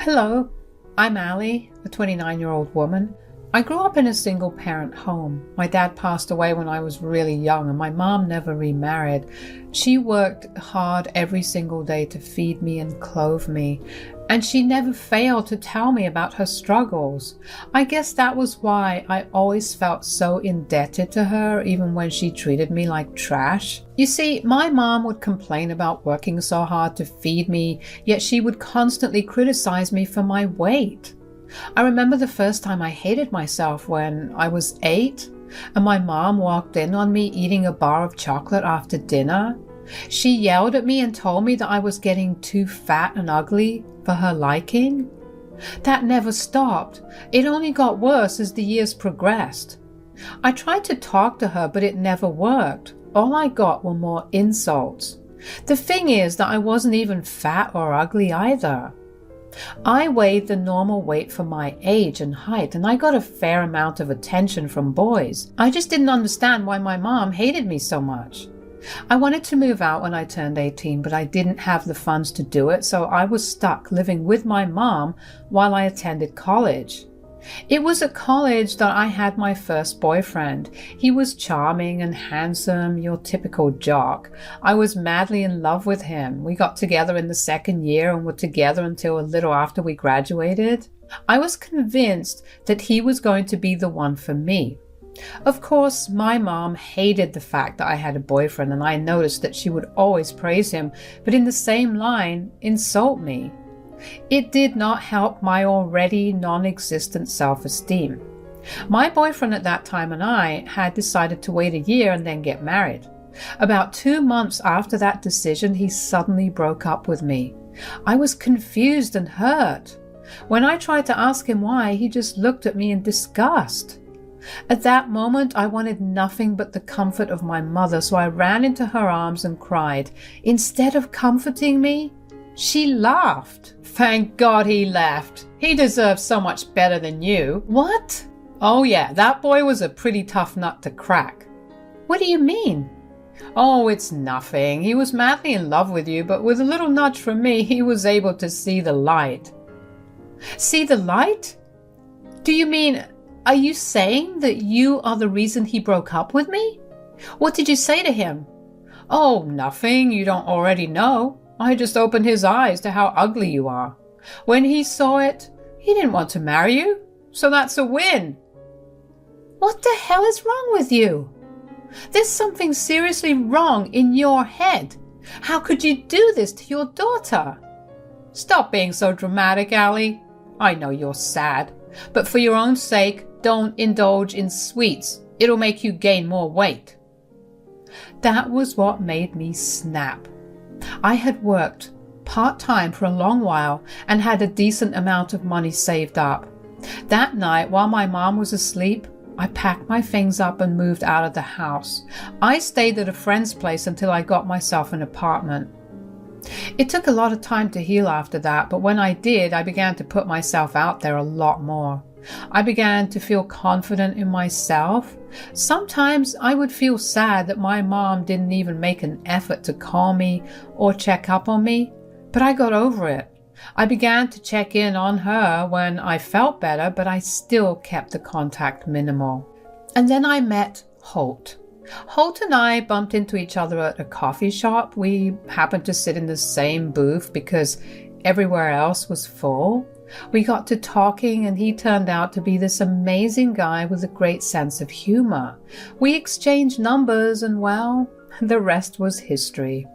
Hello, I'm Allie, a 29-year-old woman. I grew up in a single-parent home. My dad passed away when I was really young, and my mom never remarried. She worked hard every single day to feed me and clothe me, and she never failed to tell me about her struggles. I guess that was why I always felt so indebted to her, even when she treated me like trash. You see, my mom would complain about working so hard to feed me, yet she would constantly criticize me for my weight. I remember the first time I hated myself when I was 8 and my mom walked in on me eating a bar of chocolate after dinner. She yelled at me and told me that I was getting too fat and ugly for her liking. That never stopped. It only got worse as the years progressed. I tried to talk to her, but it never worked. All I got were more insults. The thing is that I wasn't even fat or ugly either. I weighed the normal weight for my age and height, and I got a fair amount of attention from boys. I just didn't understand why my mom hated me so much. I wanted to move out when I turned 18, but I didn't have the funds to do it, so I was stuck living with my mom while I attended college. It was at college that I had my first boyfriend. He was charming and handsome, your typical jock. I was madly in love with him. We got together in the second year and were together until a little after we graduated. I was convinced that he was going to be the one for me. Of course, my mom hated the fact that I had a boyfriend, and I noticed that she would always praise him, but in the same line, insult me. It did not help my already non-existent self-esteem. My boyfriend at that time and I had decided to wait a year and then get married. About 2 months after that decision, he suddenly broke up with me. I was confused and hurt. When I tried to ask him why, he just looked at me in disgust. At that moment, I wanted nothing but the comfort of my mother, so I ran into her arms and cried. Instead of comforting me, she laughed. Thank God he left. He deserves so much better than you. What? Oh yeah, that boy was a pretty tough nut to crack. What do you mean? Oh, it's nothing. He was madly in love with you, but with a little nudge from me, he was able to see the light. See the light? Do you mean, are you saying that you are the reason he broke up with me? What did you say to him? Oh, nothing you don't already know. I just opened his eyes to how ugly you are. When he saw it, he didn't want to marry you, so that's a win. What the hell is wrong with you? There's something seriously wrong in your head. How could you do this to your daughter? Stop being so dramatic, Allie. I know you're sad, but for your own sake, don't indulge in sweets. It'll make you gain more weight. That was what made me snap. I had worked part-time for a long while and had a decent amount of money saved up. That night, while my mom was asleep, I packed my things up and moved out of the house. I stayed at a friend's place until I got myself an apartment. It took a lot of time to heal after that, but when I did, I began to put myself out there a lot more. I began to feel confident in myself. Sometimes I would feel sad that my mom didn't even make an effort to call me or check up on me, but I got over it. I began to check in on her when I felt better, but I still kept the contact minimal. And then I met Holt. Holt and I bumped into each other at a coffee shop. We happened to sit in the same booth because everywhere else was full. We got to talking, and he turned out to be this amazing guy with a great sense of humor. We exchanged numbers, and well, the rest was history.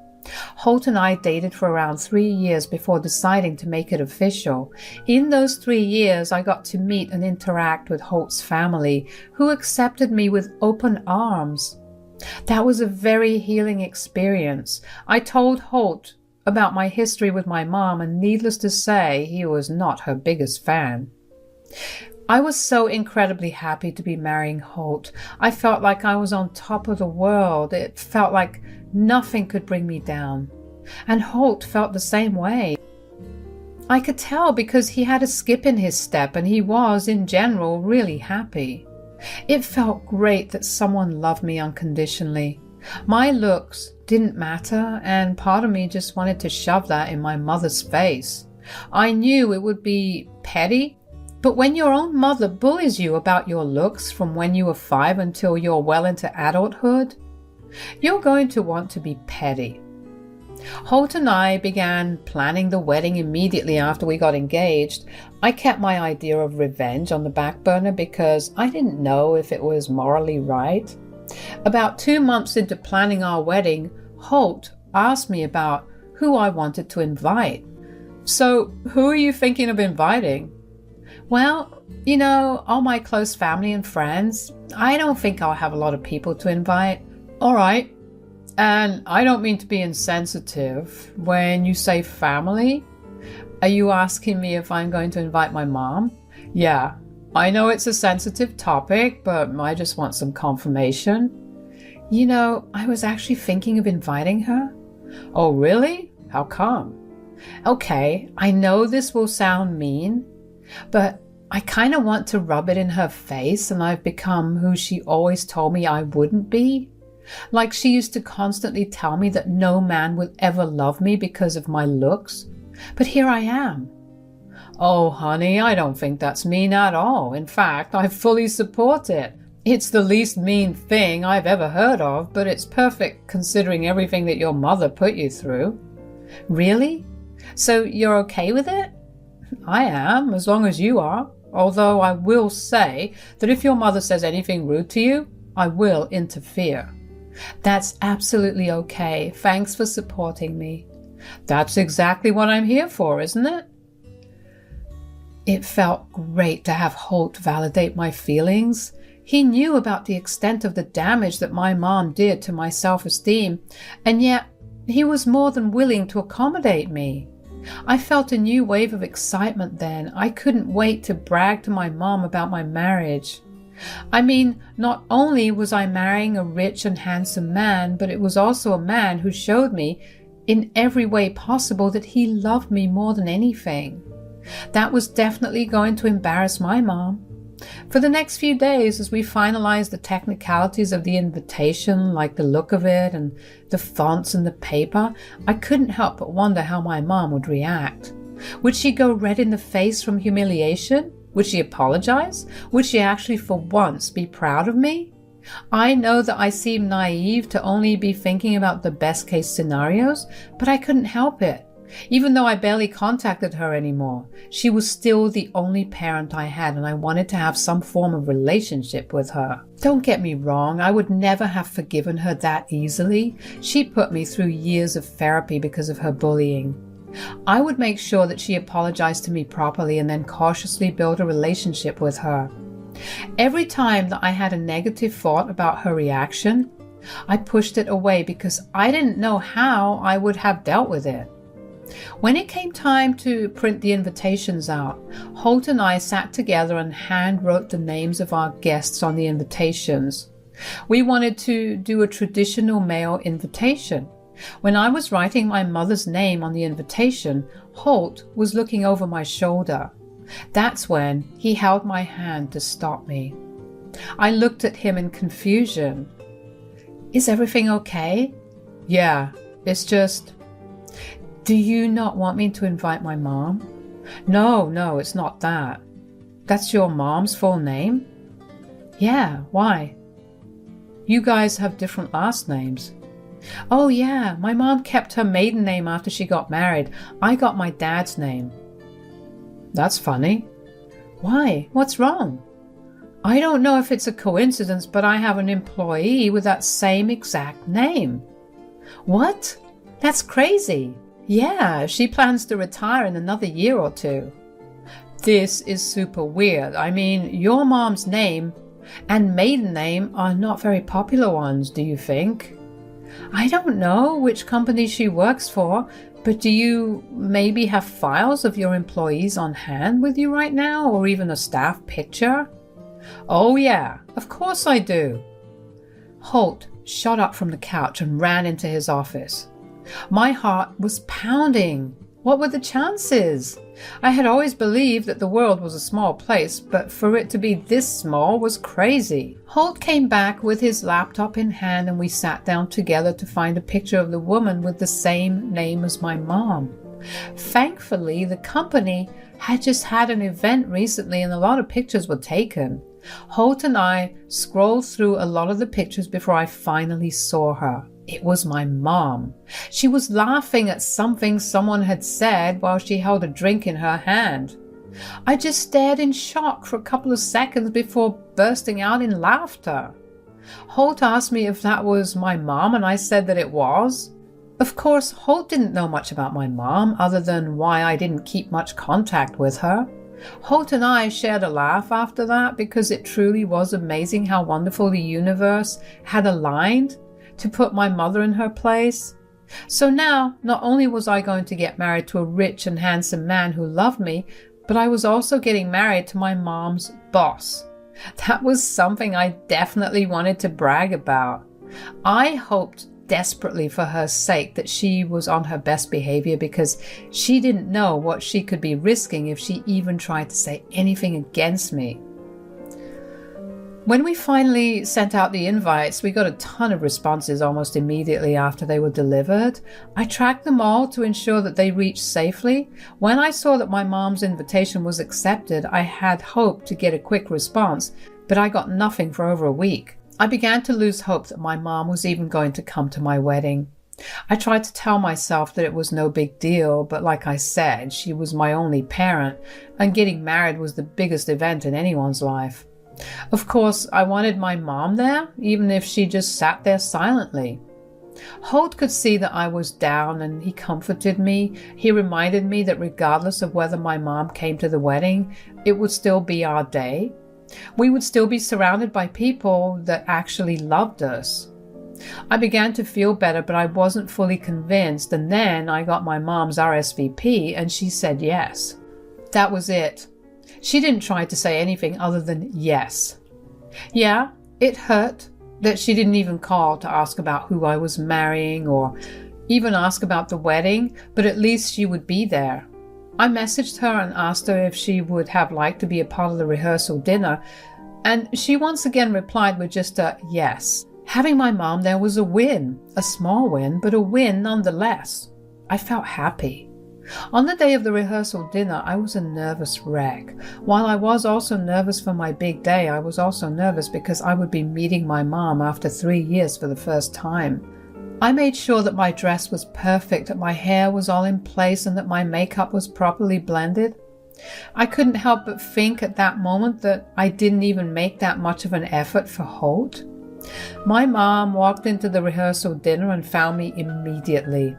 Holt and I dated for around 3 years before deciding to make it official. In those 3 years, I got to meet and interact with Holt's family, who accepted me with open arms. That was a very healing experience. I told Holt about my history with my mom, and needless to say, he was not her biggest fan. I was so incredibly happy to be marrying Holt. I felt like I was on top of the world. It felt like nothing could bring me down. And Holt felt the same way. I could tell because he had a skip in his step, and he was, in general, really happy. It felt great that someone loved me unconditionally. My looks didn't matter, and part of me just wanted to shove that in my mother's face. I knew it would be petty, but when your own mother bullies you about your looks from when you were 5 until you're well into adulthood, you're going to want to be petty. Holt and I began planning the wedding immediately after we got engaged. I kept my idea of revenge on the back burner because I didn't know if it was morally right. About 2 months into planning our wedding, Holt asked me about who I wanted to invite. So, who are you thinking of inviting? Well, all my close family and friends. I don't think I'll have a lot of people to invite. All right. And I don't mean to be insensitive. When you say family, are you asking me if I'm going to invite my mom? Yeah, I know it's a sensitive topic, but I just want some confirmation. I was actually thinking of inviting her. Oh, really? How come? Okay, I know this will sound mean, but I kind of want to rub it in her face, and I've become who she always told me I wouldn't be. Like she used to constantly tell me that no man would ever love me because of my looks. But here I am. Oh, honey, I don't think that's mean at all. In fact, I fully support it. It's the least mean thing I've ever heard of, but it's perfect considering everything that your mother put you through. Really? So you're okay with it? I am, as long as you are. Although I will say that if your mother says anything rude to you, I will interfere. That's absolutely okay. Thanks for supporting me. That's exactly what I'm here for, isn't it? It felt great to have Holt validate my feelings. He knew about the extent of the damage that my mom did to my self-esteem, and yet he was more than willing to accommodate me. I felt a new wave of excitement then. I couldn't wait to brag to my mom about my marriage. I mean, not only was I marrying a rich and handsome man, but it was also a man who showed me in every way possible that he loved me more than anything. That was definitely going to embarrass my mom. For the next few days, as we finalized the technicalities of the invitation, like the look of it and the fonts and the paper, I couldn't help but wonder how my mom would react. Would she go red in the face from humiliation? Would she apologize? Would she actually for once be proud of me? I know that I seem naive to only be thinking about the best case scenarios, but I couldn't help it. Even though I barely contacted her anymore, she was still the only parent I had, and I wanted to have some form of relationship with her. Don't get me wrong, I would never have forgiven her that easily. She put me through years of therapy because of her bullying. I would make sure that she apologized to me properly and then cautiously build a relationship with her. Every time that I had a negative thought about her reaction, I pushed it away because I didn't know how I would have dealt with it. When it came time to print the invitations out, Holt and I sat together and hand wrote the names of our guests on the invitations. We wanted to do a traditional male invitation. When I was writing my mother's name on the invitation, Holt was looking over my shoulder. That's when he held my hand to stop me. I looked at him in confusion. Is everything okay? Yeah, it's just... Do you not want me to invite my mom? No, it's not that. That's your mom's full name? Yeah, why? You guys have different last names. Oh yeah, my mom kept her maiden name after she got married. I got my dad's name. That's funny. Why? What's wrong? I don't know if it's a coincidence, but I have an employee with that same exact name. What? That's crazy. Yeah, she plans to retire in another year or two. This is super weird. I mean, your mom's name and maiden name are not very popular ones, do you think? I don't know which company she works for, but do you maybe have files of your employees on hand with you right now, or even a staff picture? Oh yeah, of course I do. Holt shot up from the couch and ran into his office. My heart was pounding. What were the chances? I had always believed that the world was a small place, but for it to be this small was crazy. Holt came back with his laptop in hand, and we sat down together to find a picture of the woman with the same name as my mom. Thankfully, the company had just had an event recently and a lot of pictures were taken. Holt and I scrolled through a lot of the pictures before I finally saw her. It was my mom. She was laughing at something someone had said while she held a drink in her hand. I just stared in shock for a couple of seconds before bursting out in laughter. Holt asked me if that was my mom, and I said that it was. Of course, Holt didn't know much about my mom, other than why I didn't keep much contact with her. Holt and I shared a laugh after that because it truly was amazing how wonderful the universe had aligned to put my mother in her place. So now, not only was I going to get married to a rich and handsome man who loved me, but I was also getting married to my mom's boss. That was something I definitely wanted to brag about. I hoped desperately for her sake that she was on her best behavior because she didn't know what she could be risking if she even tried to say anything against me. When we finally sent out the invites, we got a ton of responses almost immediately after they were delivered. I tracked them all to ensure that they reached safely. When I saw that my mom's invitation was accepted, I had hoped to get a quick response, but I got nothing for over a week. I began to lose hope that my mom was even going to come to my wedding. I tried to tell myself that it was no big deal, but like I said, she was my only parent, and getting married was the biggest event in anyone's life. Of course, I wanted my mom there, even if she just sat there silently. Holt could see that I was down and he comforted me. He reminded me that regardless of whether my mom came to the wedding, it would still be our day. We would still be surrounded by people that actually loved us. I began to feel better, but I wasn't fully convinced, and then I got my mom's RSVP and she said yes. That was it. She didn't try to say anything other than yes. Yeah, it hurt that she didn't even call to ask about who I was marrying or even ask about the wedding, but at least she would be there. I messaged her and asked her if she would have liked to be a part of the rehearsal dinner, and she once again replied with just a yes. Having my mom there was a win, a small win, but a win nonetheless. I felt happy. On the day of the rehearsal dinner, I was a nervous wreck. While I was also nervous for my big day, I was also nervous because I would be meeting my mom after 3 years for the first time. I made sure that my dress was perfect, that my hair was all in place, and that my makeup was properly blended. I couldn't help but think at that moment that I didn't even make that much of an effort for Holt. My mom walked into the rehearsal dinner and found me immediately.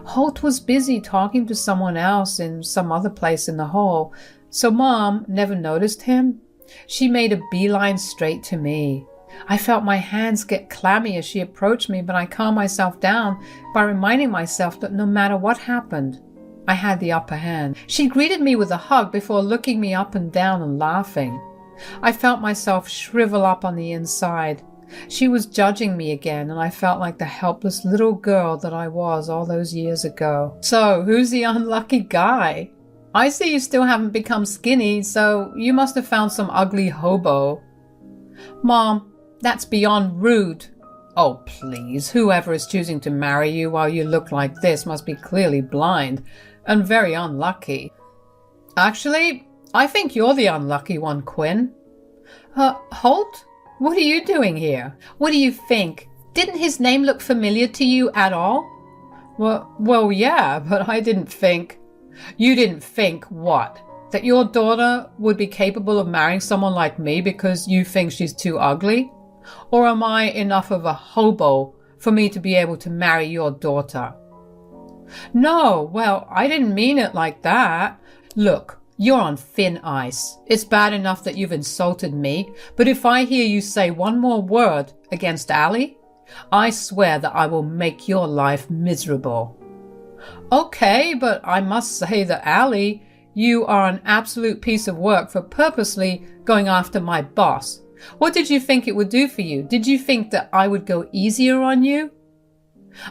Holt was busy talking to someone else in some other place in the hall, so Mom never noticed him. She made a beeline straight to me. I felt my hands get clammy as she approached me, but I calmed myself down by reminding myself that no matter what happened, I had the upper hand. She greeted me with a hug before looking me up and down and laughing. I felt myself shrivel up on the inside. She was judging me again, and I felt like the helpless little girl that I was all those years ago. So, who's the unlucky guy? I see you still haven't become skinny, so you must have found some ugly hobo. Mom, that's beyond rude. Oh, please, whoever is choosing to marry you while you look like this must be clearly blind and very unlucky. Actually, I think you're the unlucky one, Quinn. Holt? What are you doing here? What do you think? Didn't his name look familiar to you at all? Well, yeah, but I didn't think... You didn't think what? That your daughter would be capable of marrying someone like me because you think she's too ugly? Or am I enough of a hobo for me to be able to marry your daughter? No, well, I didn't mean it like that. Look, you're on thin ice. It's bad enough that you've insulted me, but if I hear you say one more word against Allie, I swear that I will make your life miserable. Okay, but I must say that Allie, you are an absolute piece of work for purposely going after my boss. What did you think it would do for you? Did you think that I would go easier on you?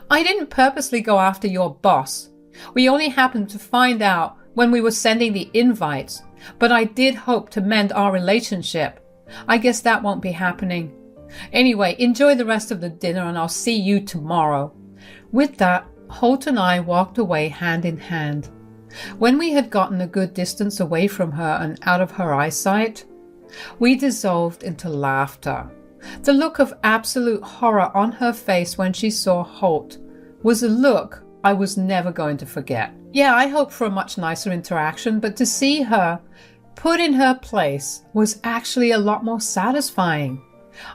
I didn't purposely go after your boss. We only happened to find out when we were sending the invites, but I did hope to mend our relationship. I guess that won't be happening. Anyway, enjoy the rest of the dinner and I'll see you tomorrow. With that, Holt and I walked away hand in hand. When we had gotten a good distance away from her and out of her eyesight, we dissolved into laughter. The look of absolute horror on her face when she saw Holt was a look I was never going to forget. Yeah, I hoped for a much nicer interaction, but to see her put in her place was actually a lot more satisfying.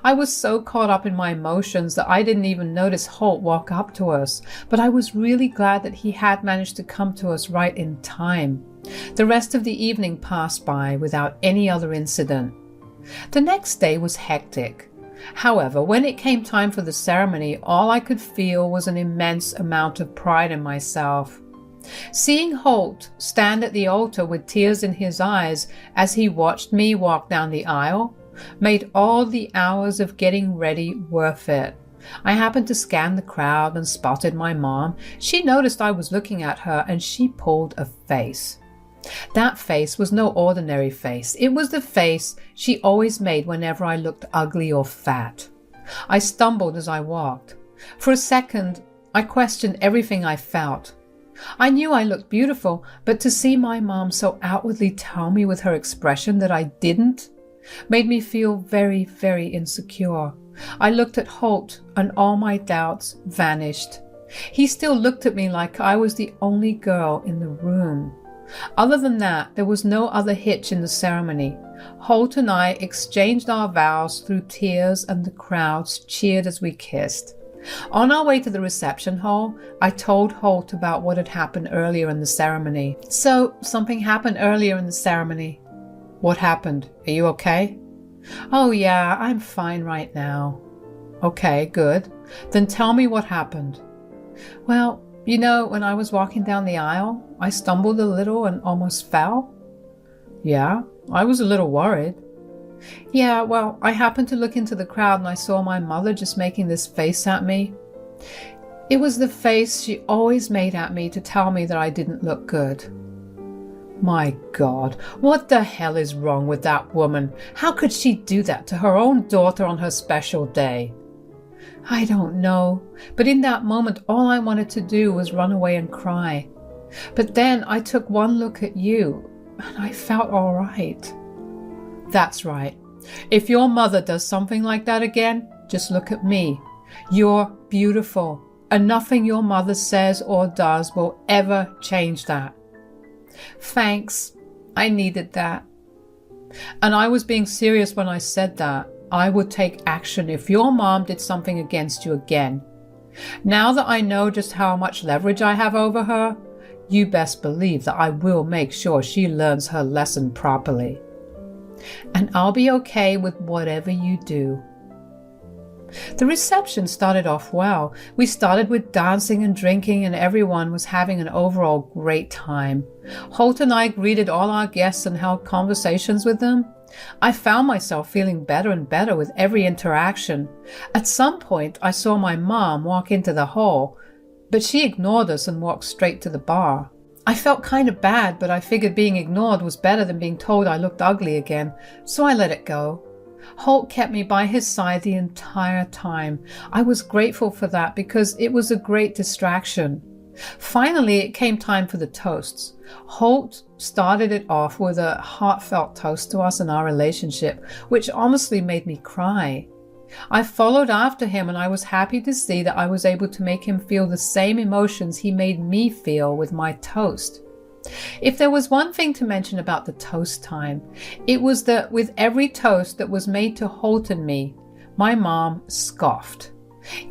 I was so caught up in my emotions that I didn't even notice Holt walk up to us, but I was really glad that he had managed to come to us right in time. The rest of the evening passed by without any other incident. The next day was hectic. However, when it came time for the ceremony, all I could feel was an immense amount of pride in myself. Seeing Holt stand at the altar with tears in his eyes as he watched me walk down the aisle made all the hours of getting ready worth it. I happened to scan the crowd and spotted my mom. She noticed I was looking at her and she pulled a face. That face was no ordinary face. It was the face she always made whenever I looked ugly or fat. I stumbled as I walked. For a second, I questioned everything I felt. I knew I looked beautiful, but to see my mom so outwardly tell me with her expression that I didn't made me feel very, very insecure. I looked at Holt and all my doubts vanished. He still looked at me like I was the only girl in the room. Other than that, there was no other hitch in the ceremony. Holt and I exchanged our vows through tears and the crowds cheered as we kissed. On our way to the reception hall, I told Holt about what had happened earlier in the ceremony. So, something happened earlier in the ceremony. What happened? Are you okay? Oh yeah, I'm fine right now. Okay, good. Then tell me what happened. Well, you know, when I was walking down the aisle, I stumbled a little and almost fell. Yeah, I was a little worried. Yeah, well, I happened to look into the crowd and I saw my mother just making this face at me. It was the face she always made at me to tell me that I didn't look good. My God, what the hell is wrong with that woman? How could she do that to her own daughter on her special day? I don't know, but in that moment all I wanted to do was run away and cry. But then I took one look at you and I felt all right. That's right. If your mother does something like that again, just look at me. You're beautiful, and nothing your mother says or does will ever change that. Thanks. I needed that. And I was being serious when I said that. I would take action if your mom did something against you again. Now that I know just how much leverage I have over her, you best believe that I will make sure she learns her lesson properly. And I'll be okay with whatever you do. The reception started off well. We started with dancing and drinking and everyone was having an overall great time. Holt and I greeted all our guests and held conversations with them. I found myself feeling better and better with every interaction. At some point, I saw my mom walk into the hall, but she ignored us and walked straight to the bar. I felt kind of bad, but I figured being ignored was better than being told I looked ugly again, so I let it go. Holt kept me by his side the entire time. I was grateful for that because it was a great distraction. Finally, it came time for the toasts. Holt started it off with a heartfelt toast to us and our relationship, which honestly made me cry. I followed after him and I was happy to see that I was able to make him feel the same emotions he made me feel with my toast. If there was one thing to mention about the toast time, it was that with every toast that was made to Holt and me, my mom scoffed.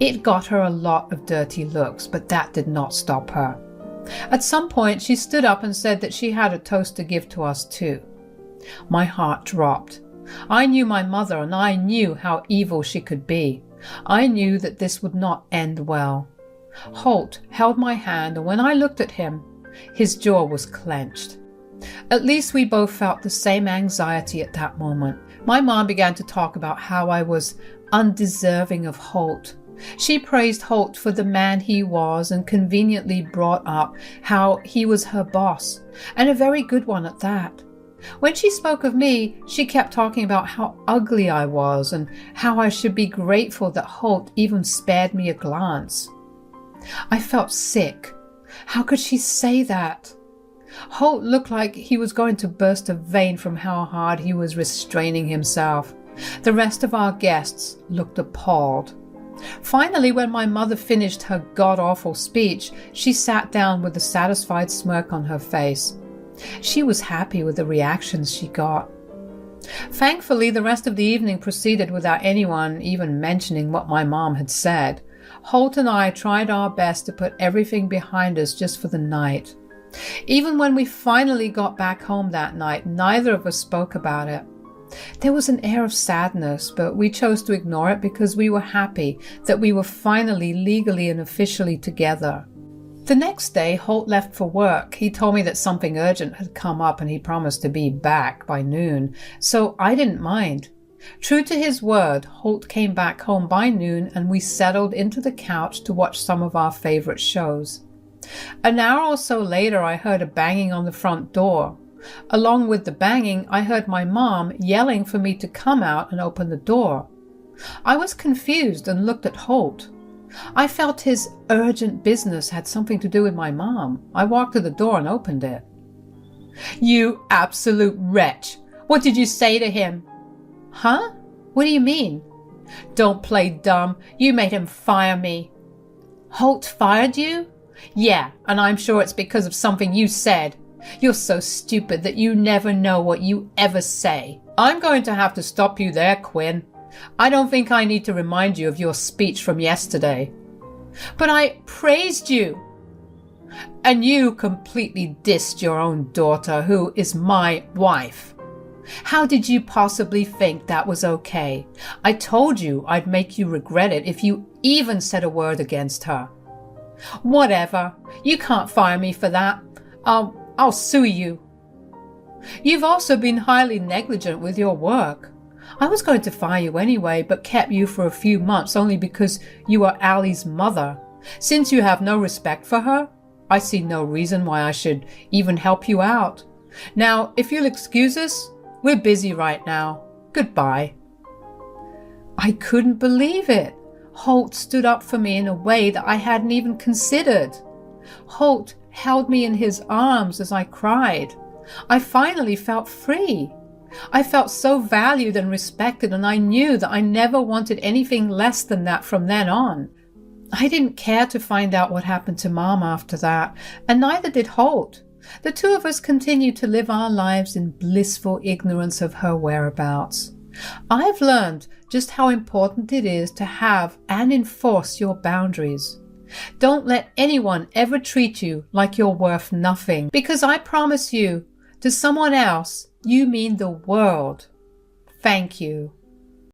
It got her a lot of dirty looks, but that did not stop her. At some point, she stood up and said that she had a toast to give to us too. My heart dropped. I knew my mother and I knew how evil she could be. I knew that this would not end well. Holt held my hand and when I looked at him, his jaw was clenched. At least we both felt the same anxiety at that moment. My mom began to talk about how I was undeserving of Holt. She praised Holt for the man he was and conveniently brought up how he was her boss, and a very good one at that. When she spoke of me, she kept talking about how ugly I was and how I should be grateful that Holt even spared me a glance. I felt sick. How could she say that? Holt looked like he was going to burst a vein from how hard he was restraining himself. The rest of our guests looked appalled. Finally, when my mother finished her god-awful speech, she sat down with a satisfied smirk on her face. She was happy with the reactions she got. Thankfully, the rest of the evening proceeded without anyone even mentioning what my mom had said. Holt and I tried our best to put everything behind us just for the night. Even when we finally got back home that night, neither of us spoke about it. There was an air of sadness, but we chose to ignore it because we were happy that we were finally legally and officially together. The next day, Holt left for work. He told me that something urgent had come up and he promised to be back by noon, so I didn't mind. True to his word, Holt came back home by noon and we settled into the couch to watch some of our favorite shows. An hour or so later, I heard a banging on the front door. Along with the banging, I heard my mom yelling for me to come out and open the door. I was confused and looked at Holt. I felt his urgent business had something to do with my mom. I walked to the door and opened it. "You absolute wretch! What did you say to him?" "Huh? What do you mean?" "Don't play dumb. You made him fire me." "Holt fired you?" "Yeah, and I'm sure it's because of something you said. You're so stupid that you never know what you ever say." "I'm going to have to stop you there, Quinn. I don't think I need to remind you of your speech from yesterday." "But I praised you." "And you completely dissed your own daughter, who is my wife. How did you possibly think that was okay? I told you I'd make you regret it if you even said a word against her." "Whatever. You can't fire me for that. I'll sue you." "You've also been highly negligent with your work. I was going to fire you anyway, but kept you for a few months only because you are Allie's mother. Since you have no respect for her, I see no reason why I should even help you out. Now, if you'll excuse us, we're busy right now. Goodbye." I couldn't believe it. Holt stood up for me in a way that I hadn't even considered. Holt held me in his arms as I cried. I finally felt free. I felt so valued and respected, and I knew that I never wanted anything less than that from then on. I didn't care to find out what happened to Mom after that, and neither did Holt. The two of us continued to live our lives in blissful ignorance of her whereabouts. I've learned just how important it is to have and enforce your boundaries. Don't let anyone ever treat you like you're worth nothing, because I promise you, to someone else, you mean the world. Thank you.